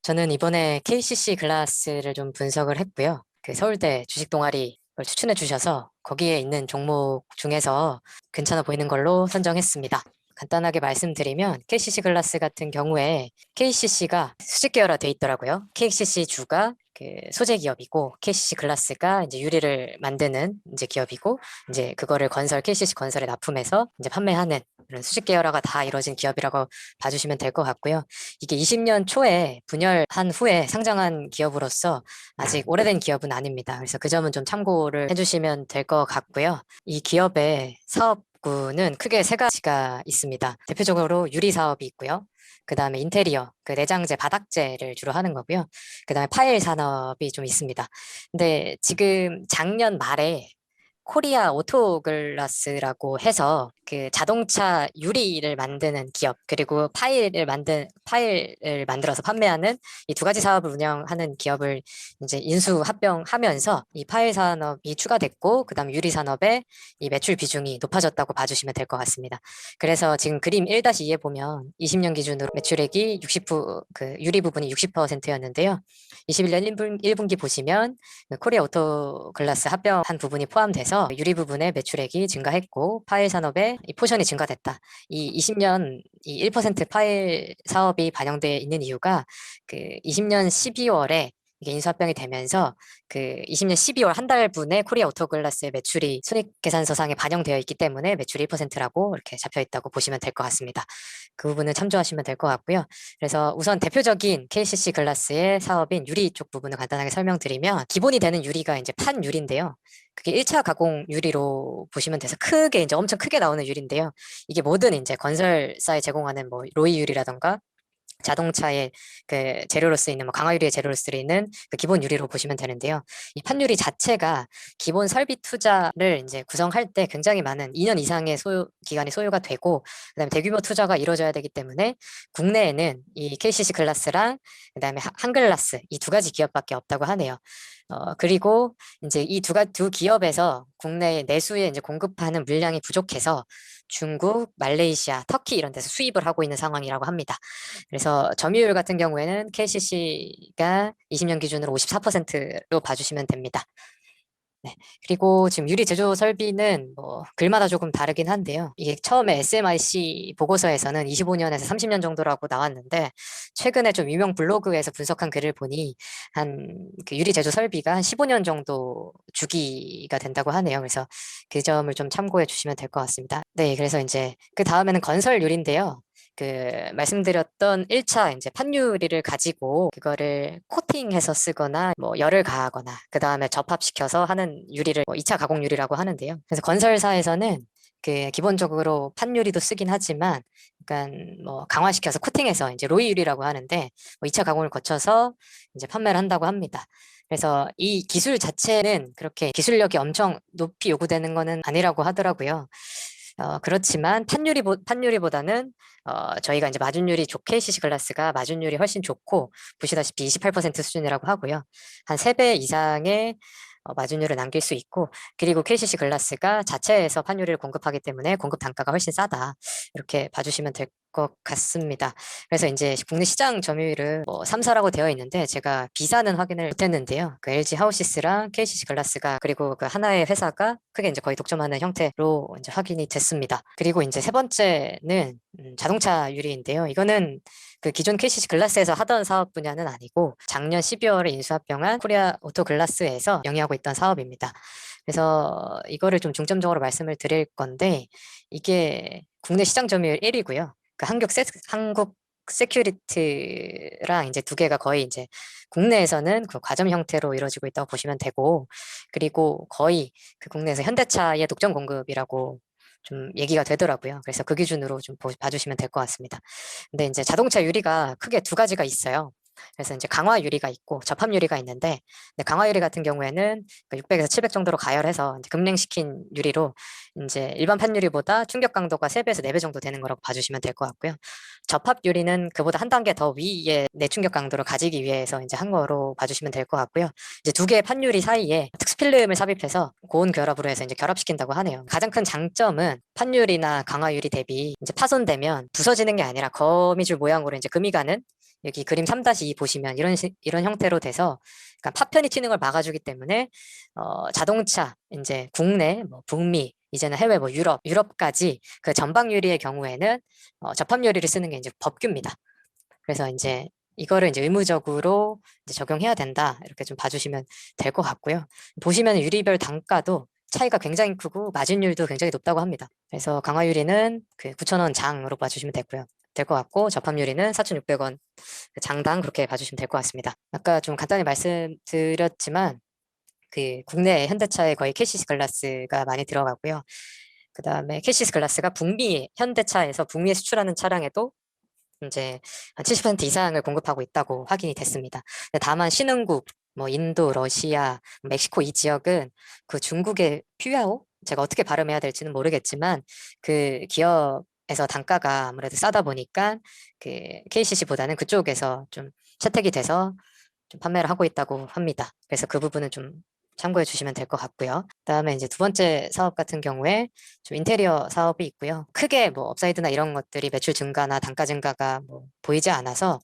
저는 이번에 KCC 글라스를 좀 분석을 했고요. 그 서울대 주식 동아리 걸 추천해 주셔서 거기에 있는 종목 중에서 괜찮아 보이는 걸로 선정했습니다. 간단하게 말씀드리면 KCC 글라스 같은 경우에 KCC가 수직 계열화 돼 있더라고요. KCC 주가 그 소재 기업이고 KCC 글라스가 이제 유리를 만드는 이제 기업이고 이제 그거를 KCC 건설에 납품해서 이제 판매하는 그런 수직 계열화가 다 이루어진 기업이라고 봐주시면 될 것 같고요. 이게 20년 초에 분열한 후에 상장한 기업으로서 아직 오래된 기업은 아닙니다. 그래서 그 점은 좀 참고를 해주시면 될 것 같고요. 이 기업의 사업구는 크게 세 가지가 있습니다. 대표적으로 유리 사업이 있고요. 그 다음에 인테리어, 그 내장재, 바닥재를 주로 하는 거고요. 그 다음에 파일 산업이 좀 있습니다. 근데 지금 작년 말에 코리아 오토글라스라고 해서 그 자동차 유리를 만드는 기업 그리고 파일을 만들어서 판매하는 이 두 가지 사업을 운영하는 기업을 이제 인수 합병하면서 이 파일 산업이 추가됐고 그다음에 유리 산업의 이 매출 비중이 높아졌다고 봐주시면 될 것 같습니다. 그래서 지금 그림 1-2에 보면 20년 기준으로 매출액이 60%, 유리 부분이 60%였는데요. 21년 1분기 보시면 코리아 오토글라스 합병한 부분이 포함돼서 유리 부분의 매출액이 증가했고 파일 산업의 이 포션이 증가됐다. 이 20년 이 1% 파일 사업이 반영되어 있는 이유가 그 20년 12월에 이게 인수합병이 되면서 그 20년 12월 한 달분의 코리아 오토글라스의 매출이 손익계산서상에 반영되어 있기 때문에 매출이 1%라고 이렇게 잡혀 있다고 보시면 될 것 같습니다. 그 부분은 참조하시면 될 것 같고요. 그래서 우선 대표적인 KCC 글라스의 사업인 유리 쪽 부분을 간단하게 설명드리면 기본이 되는 유리가 이제 판 유리인데요. 그게 1차 가공 유리로 보시면 돼서 크게 이제 엄청 크게 나오는 유리인데요. 이게 모든 이제 건설사에 제공하는 뭐 로이 유리라던가 자동차의 그 재료로 쓰이는 뭐 강화유리의 재료로 쓰이는 그 기본 유리로 보시면 되는데요. 이 판유리 자체가 기본 설비 투자를 이제 구성할 때 굉장히 많은 2년 이상의 기간이 소요가 되고 그다음에 대규모 투자가 이루어져야 되기 때문에 국내에는 이 KCC 글라스랑 그다음에 한글라스 이 두 가지 기업밖에 없다고 하네요. 그리고 이제 이 두 기업에서 국내에 내수에 이제 공급하는 물량이 부족해서 중국, 말레이시아, 터키 이런 데서 수입을 하고 있는 상황이라고 합니다. 그래서 점유율 같은 경우에는 KCC가 20년 기준으로 54%로 봐주시면 됩니다. 네. 그리고 지금 유리 제조 설비는 뭐 글마다 조금 다르긴 한데요. 이게 처음에 SMIC 보고서에서는 25년에서 30년 정도라고 나왔는데 최근에 좀 유명 블로그에서 분석한 글을 보니 한 그 유리 제조 설비가 한 15년 정도 주기가 된다고 하네요. 그래서 그 점을 좀 참고해 주시면 될 것 같습니다. 네, 그래서 이제 그 다음에는 건설 유리인데요. 그 말씀드렸던 1차 이제 판유리를 가지고 그거를 코팅해서 쓰거나 뭐 열을 가하거나 그 다음에 접합시켜서 하는 유리를 뭐 2차 가공 유리라고 하는데요. 그래서 건설사에서는 그 기본적으로 판유리도 쓰긴 하지만 약간 뭐 강화시켜서 코팅해서 이제 로이 유리라고 하는데 뭐 2차 가공을 거쳐서 이제 판매를 한다고 합니다. 그래서 이 기술 자체는 그렇게 기술력이 엄청 높이 요구되는 거는 아니라고 하더라고요. 그렇지만 판유리보다는 저희가 이제 마준율이 KCC 글라스가 마준율이 훨씬 좋고 보시다시피 28% 수준이라고 하고요. 한 3배 이상의 마진율을 남길 수 있고 그리고 KCC 글라스가 자체에서 판유리를 공급하기 때문에 공급 단가가 훨씬 싸다 이렇게 봐주시면 될 것 같습니다. 그래서 이제 국내 시장 점유율은 뭐 3사라고 되어 있는데 제가 B사는 확인을 못했는데요. 그 LG 하우시스랑 KCC 글라스가 그리고 그 하나의 회사가 크게 이제 거의 독점하는 형태로 이제 확인이 됐습니다. 그리고 이제 세 번째는 자동차 유리인데요. 이거는 그 기존 KCC 글라스에서 하던 사업 분야는 아니고 작년 12월에 인수합병한 코리아 오토 글라스에서 영위하고 있던 사업입니다. 그래서 이거를 좀 중점적으로 말씀을 드릴 건데 이게 국내 시장 점유율 1위고요. 그 한국 세큐리티랑 이제 두 개가 거의 이제 국내에서는 그 과점 형태로 이루어지고 있다고 보시면 되고 그리고 거의 그 국내에서 현대차의 독점 공급이라고 좀 얘기가 되더라고요. 그래서 그 기준으로 좀 봐주시면 될 것 같습니다. 근데 이제 자동차 유리가 크게 두 가지가 있어요. 그래서 이제 강화 유리가 있고 접합 유리가 있는데 강화 유리 같은 경우에는 600에서 700 정도로 가열해서 이제 급냉시킨 유리로 이제 일반 판 유리보다 충격 강도가 3배에서 4배 정도 되는 거라고 봐주시면 될 것 같고요. 접합 유리는 그보다 한 단계 더 위의 내충격 강도를 가지기 위해서 이제 한 거로 봐주시면 될 것 같고요. 이제 두 개의 판 유리 사이에 특수 필름을 삽입해서 고온 결합으로 해서 이제 결합시킨다고 하네요. 가장 큰 장점은 판 유리나 강화 유리 대비 이제 파손되면 부서지는 게 아니라 거미줄 모양으로 이제 금이 가는 여기 그림 3-2 보시면 이런 형태로 돼서 그러니까 파편이 튀는 걸 막아주기 때문에 자동차 이제 국내 뭐 북미 이제는 해외 뭐 유럽까지 그 전방 유리의 경우에는 접합 유리를 쓰는 게 이제 법규입니다. 그래서 이제 이거를 이제 의무적으로 이제 적용해야 된다 이렇게 좀 봐주시면 될 것 같고요. 보시면 유리별 단가도 차이가 굉장히 크고 마진율도 굉장히 높다고 합니다. 그래서 강화 유리는 그 9,000원 장으로 봐주시면 되고요. 될 것 같고 접합 유리는 4,600원 장당 그렇게 봐주시면 될 것 같습니다. 아까 좀 간단히 말씀드렸지만 그 국내 현대차에 거의 캐시스 글라스가 많이 들어가고요. 그 다음에 캐시스 글라스가 북미 현대차에서 북미에 수출하는 차량에도 이제 한 70% 이상을 공급하고 있다고 확인이 됐습니다. 근데 다만 신흥국, 뭐 인도, 러시아, 멕시코 이 지역은 그 중국의 퓨야오 제가 어떻게 발음해야 될지는 모르겠지만 그 기업에서 단가가 아무래도 싸다 보니까 그 KCC보다는 그쪽에서 좀 채택이 돼서 좀 판매를 하고 있다고 합니다. 그래서 그 부분은 좀 참고해 주시면 될 것 같고요. 그다음에 이제 두 번째 사업 같은 경우에 좀 인테리어 사업이 있고요. 크게 뭐 업사이드나 이런 것들이 매출 증가나 단가 증가가 뭐 보이지 않아서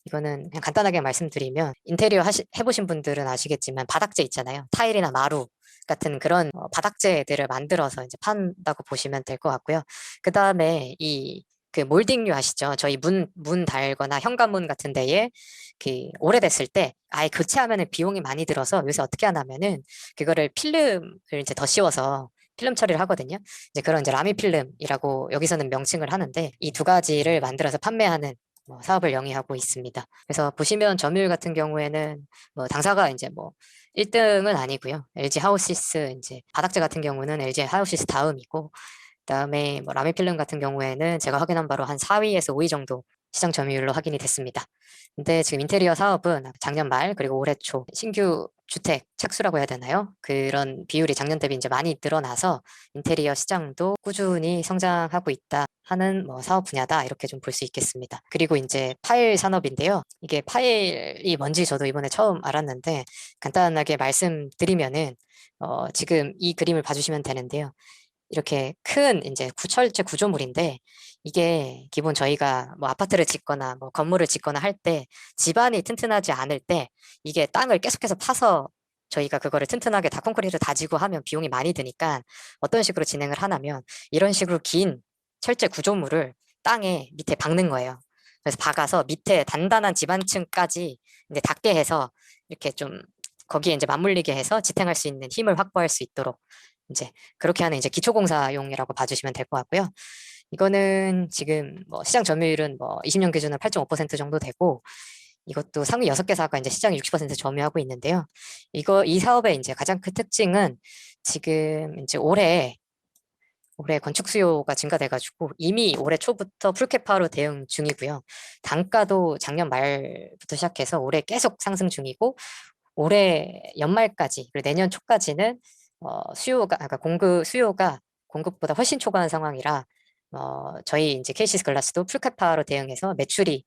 이거는 그냥 간단하게 말씀드리면 인테리어 해보신 분들은 아시겠지만 바닥재 있잖아요. 타일이나 마루 같은 그런 바닥재들을 만들어서 이제 판다고 보시면 될 것 같고요. 그 다음에 이 그 몰딩류 아시죠? 저희 문 달거나 현관문 같은 데에 그 오래됐을 때 아예 교체하면은 비용이 많이 들어서 요새 어떻게 하냐면은 그거를 필름을 이제 더 씌워서 필름 처리를 하거든요. 이제 그런 이제 라미 필름이라고 여기서는 명칭을 하는데 이 두 가지를 만들어서 판매하는 뭐 사업을 영위하고 있습니다. 그래서 보시면 점유율 같은 경우에는 뭐 당사가 이제 뭐 1등은 아니고요. LG 하우시스 이제 바닥재 같은 경우는 LG 하우시스 다음이고 그다음에 뭐 라미필름 같은 경우에는 제가 확인한 바로 한 4위에서 5위 정도 시장 점유율로 확인이 됐습니다. 근데 지금 인테리어 사업은 작년 말 그리고 올해 초 신규 주택 착수라고 해야 되나요? 그런 비율이 작년 대비 이제 많이 늘어나서 인테리어 시장도 꾸준히 성장하고 있다 하는 뭐 사업 분야다 이렇게 좀 볼 수 있겠습니다. 그리고 이제 파일 산업인데요. 이게 파일이 뭔지 저도 이번에 처음 알았는데 간단하게 말씀드리면은 지금 이 그림을 봐주시면 되는데요. 이렇게 큰 이제 구철제 구조물인데 이게 기본 저희가 뭐 아파트를 짓거나 뭐 건물을 짓거나 할 때 집안이 튼튼하지 않을 때 이게 땅을 계속해서 파서 저희가 그거를 튼튼하게 다 콘크리트를 다지고 하면 비용이 많이 드니까 어떤 식으로 진행을 하냐면 이런 식으로 긴 철제 구조물을 땅에 밑에 박는 거예요. 그래서 박아서 밑에 단단한 집안층까지 이제 닿게 해서 이렇게 좀 거기에 이제 맞물리게 해서 지탱할 수 있는 힘을 확보할 수 있도록 이제 그렇게 하는 이제 기초공사용이라고 봐주시면 될 것 같고요. 이거는 지금 뭐 시장 점유율은 뭐 20년 기준으로 8.5% 정도 되고 이것도 상위 6개사가 이제 시장 60% 점유하고 있는데요. 이 사업의 이제 가장 큰 특징은 지금 이제 올해 건축 수요가 증가돼가지고 이미 올해 초부터 풀캐파로 대응 중이고요. 단가도 작년 말부터 시작해서 올해 계속 상승 중이고 올해 연말까지 그리고 내년 초까지는 수요가 아까 수요가 공급보다 훨씬 초과한 상황이라 저희 이제 케이시스 글라스도 풀카파로 대응해서 매출이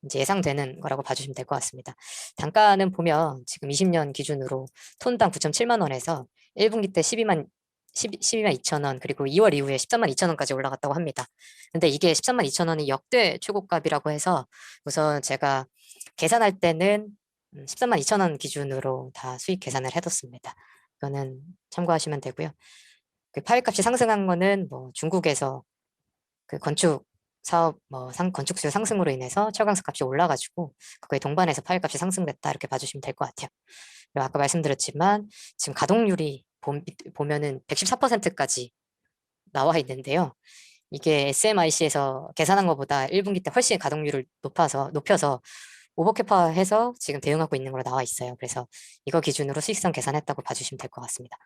이제 예상되는 거라고 봐주시면 될 것 같습니다. 단가는 보면 지금 20년 기준으로 톤당 9.7만 원에서 1분기 때 12만 2천 원 그리고 2월 이후에 13만 2천 원까지 올라갔다고 합니다. 근데 이게 13만 2천 원이 역대 최고값이라고 해서 우선 제가 계산할 때는 13만 2천 원 기준으로 다 수익 계산을 해뒀습니다. 이거는 참고하시면 되고요. 그 파일값이 상승한 거는 뭐 중국에서 그 건축 사업 건축 수요 상승으로 인해서 철강석 값이 올라가지고 그거에 동반해서 파일값이 상승됐다 이렇게 봐주시면 될 것 같아요. 그리고 아까 말씀드렸지만 지금 가동률이 보면은 114%까지 나와 있는데요. 이게 SMIC에서 계산한 것보다 1분기 때 훨씬 가동률을 높여서 오버캐파해서 지금 대응하고 있는 걸로 나와 있어요. 그래서 이거 기준으로 수익성 계산했다고 봐주시면 될 것 같습니다.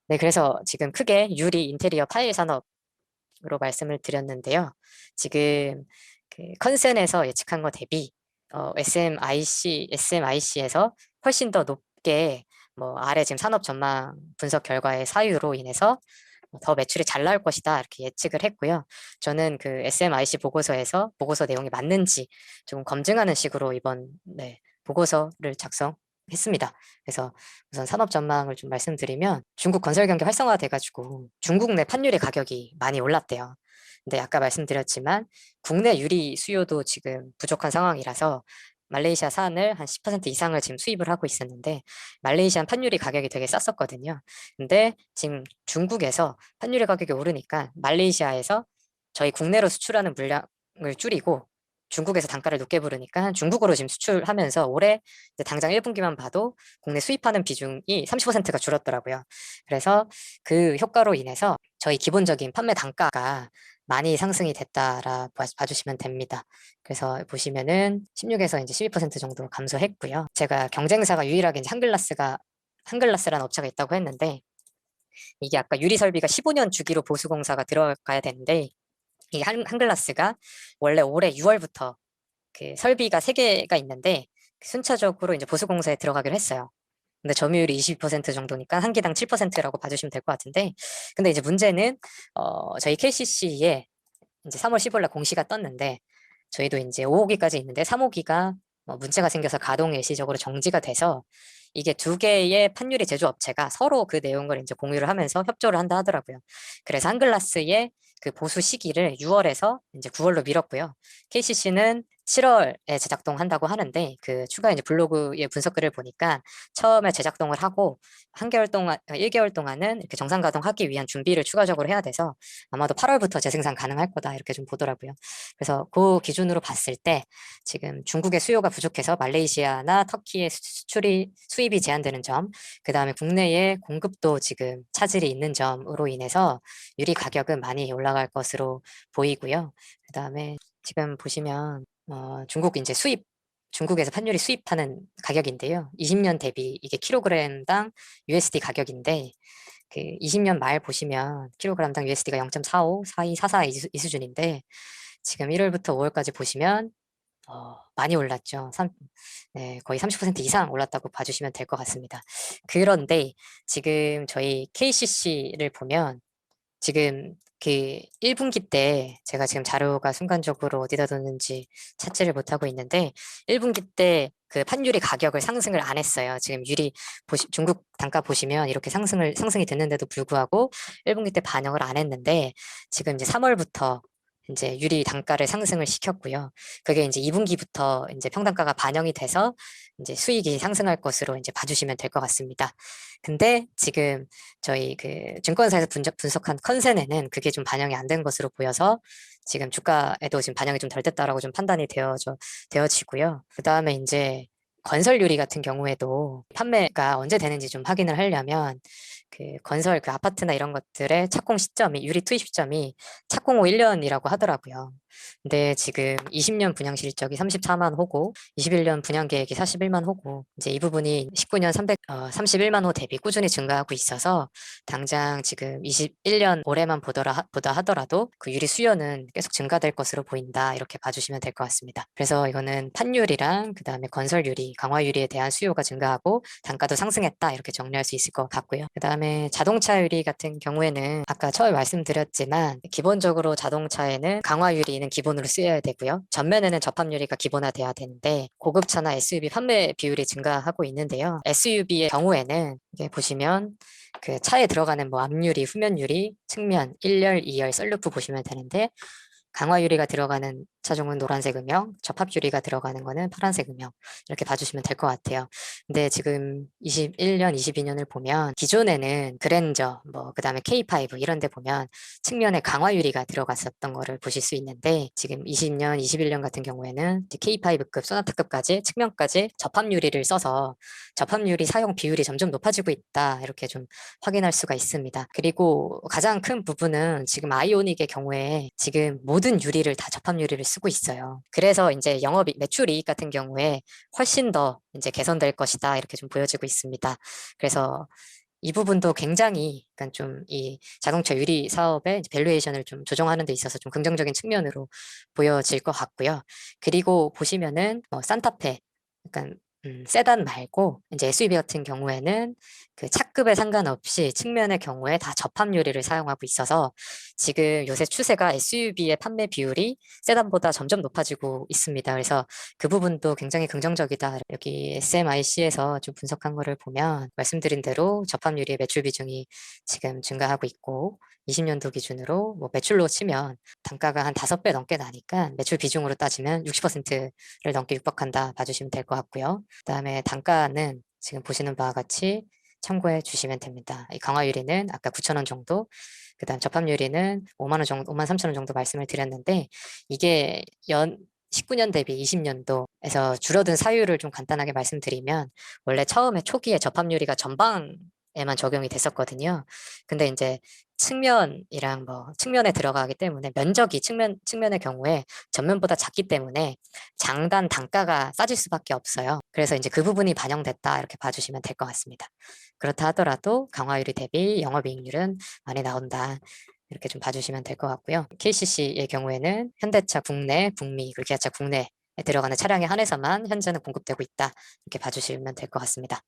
네, 그래서 지금 크게 유리 인테리어 파일 산업으로 말씀을 드렸는데요. 지금 그 컨센에서 예측한 것 대비 SMIC에서 훨씬 더 높게 뭐 아래 지금 산업 전망 분석 결과의 사유로 인해서 더 매출이 잘 나올 것이다 이렇게 예측을 했고요. 저는 그 SMIC 보고서에서 보고서 내용이 맞는지 좀 검증하는 식으로 이번 보고서를 작성했습니다. 그래서 우선 산업 전망을 좀 말씀드리면 중국 건설 경기 활성화돼가지고 중국 내 판유리 가격이 많이 올랐대요. 근데 아까 말씀드렸지만 국내 유리 수요도 지금 부족한 상황이라서 말레이시아 산을 한 10% 이상을 지금 수입을 하고 있었는데 말레이시안 판유리 가격이 되게 쌌었거든요. 근데 지금 중국에서 판유리 가격이 오르니까 말레이시아에서 저희 국내로 수출하는 물량을 줄이고 중국에서 단가를 높게 부르니까 중국으로 지금 수출하면서 올해 이제 당장 1분기만 봐도 국내 수입하는 비중이 30%가 줄었더라고요. 그래서 그 효과로 인해서 저희 기본적인 판매 단가가 많이 상승이 됐다라 봐주시면 됩니다. 그래서 보시면은 16에서 이제 12% 정도 감소했고요. 제가 경쟁사가 유일하게 이제 한글라스라는 업체가 있다고 했는데 이게 아까 유리 설비가 15년 주기로 보수공사가 들어가야 되는데 이 한글라스가 원래 올해 6월부터 그 설비가 3개가 있는데 순차적으로 이제 보수공사에 들어가기로 했어요. 근데 점유율이 20% 정도니까 한 기당 7%라고 봐주시면 될 것 같은데 근데 이제 문제는 저희 KCC에 이제 3월 15일 날 공시가 떴는데 저희도 이제 5호기까지 있는데 3호기가 문제가 생겨서 가동 일시적으로 정지가 돼서 이게 두 개의 판유리 제조업체가 서로 그 내용을 이제 공유를 하면서 협조를 한다 하더라고요. 그래서 한글라스의 그 보수 시기를 6월에서 이제 9월로 미뤘고요. KCC는 7월에 재작동한다고 하는데 그 추가 이제 블로그의 분석글을 보니까 처음에 재작동을 하고 한 개월 동안 1개월 동안은 이렇게 정상 가동하기 위한 준비를 추가적으로 해야 돼서 아마도 8월부터 재생산 가능할 거다 이렇게 좀 보더라고요. 그래서 그 기준으로 봤을 때 지금 중국의 수요가 부족해서 말레이시아나 터키의 수입이 제한되는 점, 그 다음에 국내에 공급도 지금 차질이 있는 점으로 인해서 유리 가격은 많이 올라갈 것으로 보이고요. 그 다음에 지금 보시면 중국에서 판유리 수입하는 가격인데요. 20년 대비 이게 킬로그램당 USD 가격인데 그 20년 말 보시면 킬로그램당 USD가 0.45, 42, 44 이 수준인데 지금 1월부터 5월까지 보시면 많이 올랐죠. 네, 거의 30% 이상 올랐다고 봐주시면 될 것 같습니다. 그런데 지금 저희 KCC를 보면 지금 그 1분기 때 제가 지금 자료가 순간적으로 어디다 뒀는지 찾지를 못하고 있는데 1분기 때 그 판유리 가격을 상승을 안 했어요. 지금 중국 단가 보시면 이렇게 상승이 됐는데도 불구하고 1분기 때 반영을 안 했는데 지금 이제 3월부터 이제 유리 단가를 상승을 시켰고요. 그게 이제 2분기부터 이제 평단가가 반영이 돼서 이제 수익이 상승할 것으로 이제 봐주시면 될 것 같습니다. 근데 지금 저희 그 증권사에서 분석한 컨센에는 그게 좀 반영이 안 된 것으로 보여서 지금 주가에도 지금 반영이 좀 덜 됐다라고 좀 판단이 되어지고요. 그 다음에 이제 건설 유리 같은 경우에도 판매가 언제 되는지 좀 확인을 하려면 그 건설 그 아파트나 이런 것들의 착공 시점이 유리 투입 시점이 착공 후 1년이라고 하더라고요. 근데 지금 20년 분양 실적이 34만 호고 21년 분양 계획이 41만 호고 이제 이 부분이 19년 31만 호 대비 꾸준히 증가하고 있어서 당장 지금 21년 올해만 보다 하더라도 그 유리 수요는 계속 증가될 것으로 보인다 이렇게 봐주시면 될 것 같습니다. 그래서 이거는 판유리랑 그 다음에 건설 유리, 강화 유리에 대한 수요가 증가하고 단가도 상승했다 이렇게 정리할 수 있을 것 같고요. 그 다음에 자동차 유리 같은 경우에는 아까 처음에 말씀드렸지만 기본적으로 자동차에는 강화 유리는 기본으로 쓰여야 되고요. 전면에는 접합 유리가 기본화돼야 되는데 고급차나 SUV 판매 비율이 증가하고 있는데요. SUV의 경우에는 이게 보시면 그 차에 들어가는 뭐 앞유리, 후면 유리, 측면 1열, 2열, 썬루프 보시면 되는데 강화 유리가 들어가는 차종은 노란색 음영, 접합 유리가 들어가는 거는 파란색 음영 이렇게 봐주시면 될 것 같아요. 근데 지금 21년, 22년을 보면 기존에는 그랜저, 뭐 그다음에 K5 이런 데 보면 측면에 강화 유리가 들어갔었던 거를 보실 수 있는데 지금 20년, 21년 같은 경우에는 K5급, 소나타급까지 측면까지 접합 유리를 써서 접합 유리 사용 비율이 점점 높아지고 있다 이렇게 좀 확인할 수가 있습니다. 그리고 가장 큰 부분은 지금 아이오닉의 경우에 지금 모든 유리를 다 접합 유리를 쓰고 있어요. 그래서 이제 매출 이익 같은 경우에 훨씬 더 이제 개선될 것이다 이렇게 좀 보여지고 있습니다. 그래서 이 부분도 굉장히 약간 좀 이 자동차 유리 사업의 밸류에이션을 좀 조정하는 데 있어서 좀 긍정적인 측면으로 보여질 것 같고요. 그리고 보시면은 산타페 약간 세단 말고 이제 SUV 같은 경우에는 그 차급에 상관없이 측면의 경우에 다 접합 유리를 사용하고 있어서 지금 요새 추세가 SUV의 판매 비율이 세단보다 점점 높아지고 있습니다. 그래서 그 부분도 굉장히 긍정적이다. 여기 SMIC에서 좀 분석한 거를 보면 말씀드린 대로 접합 유리의 매출 비중이 지금 증가하고 있고 20년도 기준으로 뭐 매출로 치면 단가가 한 5배 넘게 나니까 매출 비중으로 따지면 60%를 넘게 육박한다 봐주시면 될 것 같고요. 그다음에 단가는 지금 보시는 바와 같이 참고해 주시면 됩니다. 이 강화유리는 아까 9,000원 정도, 그다음 접합유리는 5만 원 정도, 5만 3천 원 정도 말씀을 드렸는데 이게 19년 대비 20년도에서 줄어든 사유를 좀 간단하게 말씀드리면 원래 처음에 초기에 접합유리가 전방에만 적용이 됐었거든요. 근데 이제 측면이랑 뭐 측면에 들어가기 때문에 면적이 측면의 경우에 전면보다 작기 때문에 장단 단가가 싸질 수밖에 없어요. 그래서 이제 그 부분이 반영됐다 이렇게 봐주시면 될 것 같습니다. 그렇다 하더라도 강화율이 대비 영업이익률은 많이 나온다. 이렇게 좀 봐주시면 될 것 같고요. KCC의 경우에는 현대차 국내, 북미, 그리고 기아차 국내에 들어가는 차량에 한해서만 현재는 공급되고 있다. 이렇게 봐주시면 될 것 같습니다.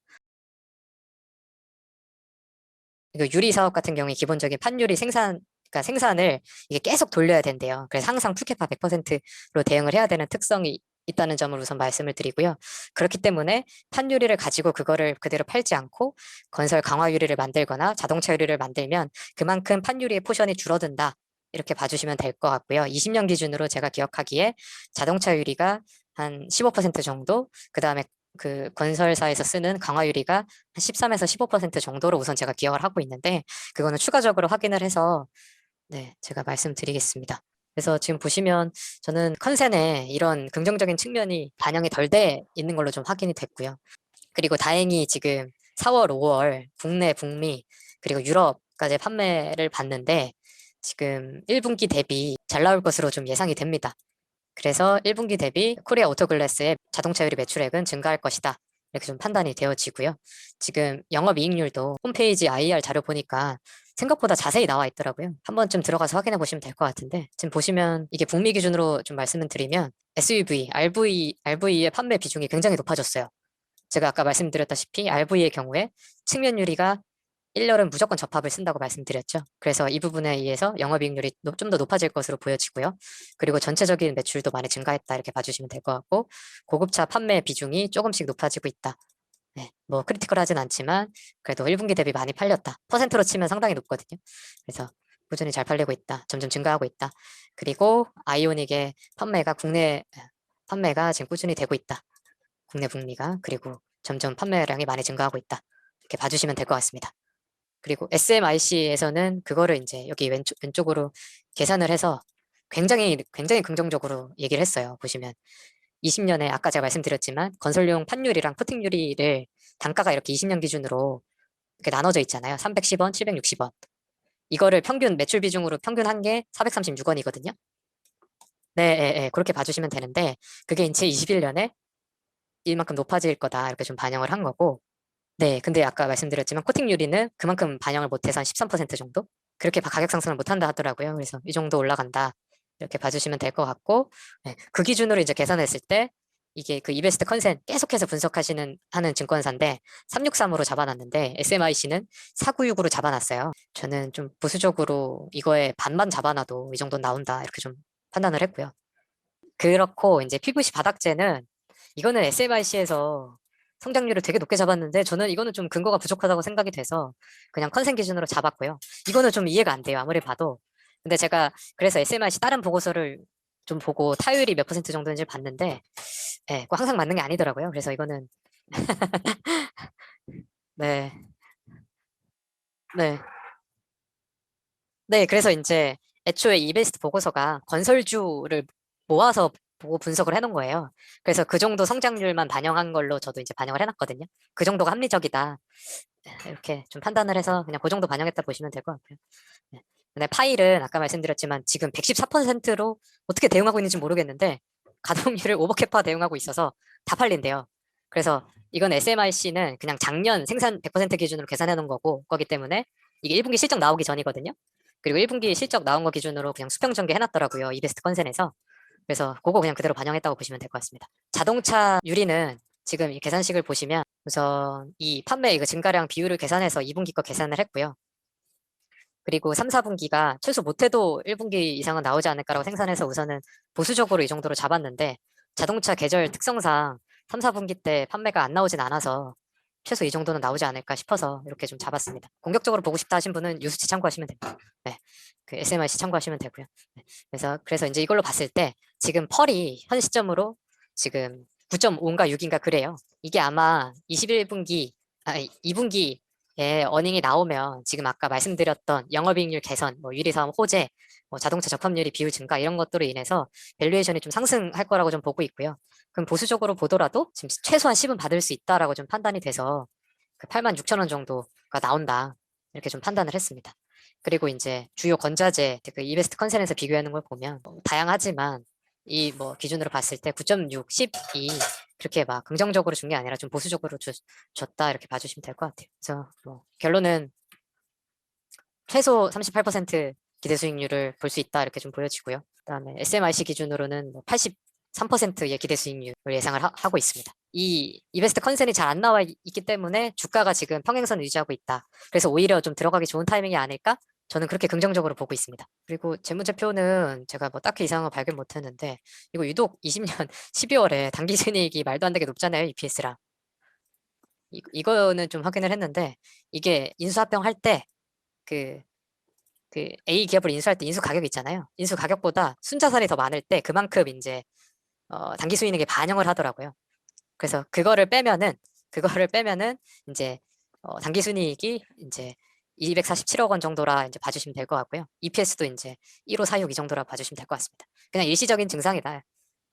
이거 유리 사업 같은 경우에 기본적인 판유리 그러니까 생산을 이게 계속 돌려야 된대요. 그래서 항상 풀캐파 100%로 대응을 해야 되는 특성이 있다는 점을 우선 말씀을 드리고요. 그렇기 때문에 판유리를 가지고 그거를 그대로 팔지 않고 건설 강화 유리를 만들거나 자동차 유리를 만들면 그만큼 판유리의 포션이 줄어든다. 이렇게 봐주시면 될 것 같고요. 20년 기준으로 제가 기억하기에 자동차 유리가 한 15% 정도, 그 다음에 그 건설사에서 쓰는 강화 유리가 한 13에서 15% 정도로 우선 제가 기억을 하고 있는데 그거는 추가적으로 확인을 해서 네, 제가 말씀드리겠습니다. 그래서 지금 보시면 저는 컨센에 이런 긍정적인 측면이 반영이 덜 돼 있는 걸로 좀 확인이 됐고요. 그리고 다행히 지금 4월, 5월 국내, 북미 그리고 유럽까지 판매를 봤는데 지금 1분기 대비 잘 나올 것으로 좀 예상이 됩니다. 그래서 1분기 대비 코리아 오토글래스의 자동차 유리 매출액은 증가할 것이다. 이렇게 좀 판단이 되어지고요. 지금 영업이익률도 홈페이지 IR 자료 보니까 생각보다 자세히 나와 있더라고요. 한 번쯤 들어가서 확인해 보시면 될 것 같은데 지금 보시면 이게 북미 기준으로 좀 말씀을 드리면 SUV, RV의 판매 비중이 굉장히 높아졌어요. 제가 아까 말씀드렸다시피 RV의 경우에 측면 유리가 1열은 무조건 접합을 쓴다고 말씀드렸죠. 그래서 이 부분에 의해서 영업이익률이 좀 더 높아질 것으로 보여지고요. 그리고 전체적인 매출도 많이 증가했다 이렇게 봐주시면 될 것 같고 고급차 판매 비중이 조금씩 높아지고 있다. 네, 뭐 크리티컬하진 않지만 그래도 1분기 대비 많이 팔렸다. 퍼센트로 치면 상당히 높거든요. 그래서 꾸준히 잘 팔리고 있다. 점점 증가하고 있다. 그리고 아이오닉의 판매가 지금 꾸준히 되고 있다. 국내 북미가 그리고 점점 판매량이 많이 증가하고 있다. 이렇게 봐주시면 될 것 같습니다. 그리고 SMIC에서는 그거를 이제 여기 왼쪽으로 계산을 해서 굉장히 긍정적으로 얘기를 했어요. 보시면 20년에 아까 제가 말씀드렸지만 건설용 판유리랑 코팅유리를 단가가 이렇게 20년 기준으로 이렇게 나눠져 있잖아요. 310원, 760원. 이거를 평균 매출 비중으로 평균 한 게 436원이거든요. 네, 예, 예, 그렇게 봐주시면 되는데 그게 이제 21년에 이만큼 높아질 거다 이렇게 좀 반영을 한 거고 네, 근데 아까 말씀드렸지만 코팅 유리는 그만큼 반영을 못해서 한 13% 정도? 그렇게 가격 상승을 못한다 하더라고요. 그래서 이 정도 올라간다. 이렇게 봐주시면 될 것 같고, 네, 그 기준으로 이제 계산했을 때 이게 그 이베스트 컨센 계속해서 하는 증권사인데 363으로 잡아놨는데 SMIC는 496으로 잡아놨어요. 저는 좀 보수적으로 이거에 반만 잡아놔도 이 정도 나온다. 이렇게 좀 판단을 했고요. 그렇고 이제 PVC 바닥재는 이거는 SMIC에서 성장률을 되게 높게 잡았는데 저는 이거는 좀 근거가 부족하다고 생각이 돼서 그냥 컨센 기준으로 잡았고요. 이거는 좀 이해가 안 돼요. 아무리 봐도. 근데 제가 그래서 SMIC 다른 보고서를 좀 보고 타율이 몇 퍼센트 정도인지 봤는데 예, 꼭 항상 맞는 게 아니더라고요. 그래서 이거는 네, 네, 네. 그래서 이제 애초에 이베스트 보고서가 건설주를 모아서 보고 분석을 해놓은 거예요. 그래서 그 정도 성장률만 반영한 걸로 저도 이제 반영을 해놨거든요. 그 정도가 합리적이다. 이렇게 좀 판단을 해서 그냥 그 정도 반영했다 보시면 될 것 같고요. 네. 근데 파일은 아까 말씀드렸지만 지금 114%로 어떻게 대응하고 있는지 모르겠는데 가동률을 오버캐파 대응하고 있어서 다 팔린대요. 그래서 이건 SMIC는 그냥 작년 생산 100% 기준으로 계산해 놓은 거기 때문에 이게 1분기 실적 나오기 전이거든요. 그리고 1분기 실적 나온 거 기준으로 그냥 수평 전개 해놨더라고요. 이베스트 컨센에서. 그래서 그거 그냥 그대로 반영했다고 보시면 될 것 같습니다. 자동차 유리는 지금 이 계산식을 보시면 우선 이 판매 이거 증가량 비율을 계산해서 2분기 거 계산을 했고요. 그리고 3, 4분기가 최소 못해도 1분기 이상은 나오지 않을까라고 생산해서 우선은 보수적으로 이 정도로 잡았는데 자동차 계절 특성상 3, 4분기 때 판매가 안 나오진 않아서 최소 이 정도는 나오지 않을까 싶어서 이렇게 좀 잡았습니다. 공격적으로 보고 싶다 하신 분은 유수치 참고하시면 됩니다. 네, 그 SMRC 참고하시면 되고요. 네, 그래서 이제 이걸로 봤을 때 지금 펄이 현 시점으로 지금 9.5인가 6인가 그래요. 이게 아마 21분기, 2분기 어닝이 나오면 지금 아까 말씀드렸던 영업이익률 개선, 뭐 유리사업 호재, 뭐 자동차 적합률이 비율 증가 이런 것들로 인해서 밸류에이션이 좀 상승할 거라고 좀 보고 있고요. 그럼 보수적으로 보더라도 지금 최소한 10은 받을 수 있다라고 좀 판단이 돼서 그 86,000원 정도가 나온다 이렇게 좀 판단을 했습니다. 그리고 이제 주요 건자재 그 이베스트 컨센에서 비교하는 걸 보면 뭐 다양하지만 이 뭐 기준으로 봤을 때 9.6, 12 그렇게 막 긍정적으로 준 게 아니라 좀 보수적으로 줬다 이렇게 봐주시면 될 것 같아요. 그래서 뭐 결론은 최소 38% 기대 수익률을 볼 수 있다 이렇게 좀 보여지고요. 그다음에 SMIC 기준으로는 뭐 83%의 기대 수익률을 예상을 하고 있습니다. 이 이베스트 컨센이 잘 안 나와 있기 때문에 주가가 지금 평행선 유지하고 있다. 그래서 오히려 좀 들어가기 좋은 타이밍이 아닐까? 저는 그렇게 긍정적으로 보고 있습니다. 그리고 재무제표는 제가 뭐 딱히 이상한 거 발견 못했는데 이거 유독 20년 12월에 당기 순이익이 말도 안 되게 높잖아요, EPS랑. 이거는 좀 확인을 했는데 이게 인수합병 할 때 그 A 기업을 인수할 때 인수 가격이 있잖아요. 인수 가격보다 순자산이 더 많을 때 그만큼 이제 당기 순이익에 반영을 하더라고요. 그래서 그거를 빼면은 이제 당기 순이익이 이제 247억 원 정도라 이제 봐주시면 될 것 같고요. EPS도 이제 1.546 이 정도라 봐주시면 될 것 같습니다. 그냥 일시적인 증상이다.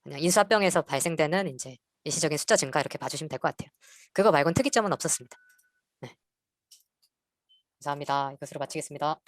그냥 인수합병에서 발생되는 이제 일시적인 숫자 증가 이렇게 봐주시면 될 것 같아요. 그거 말고는 특이점은 없었습니다. 네. 감사합니다. 이것으로 마치겠습니다.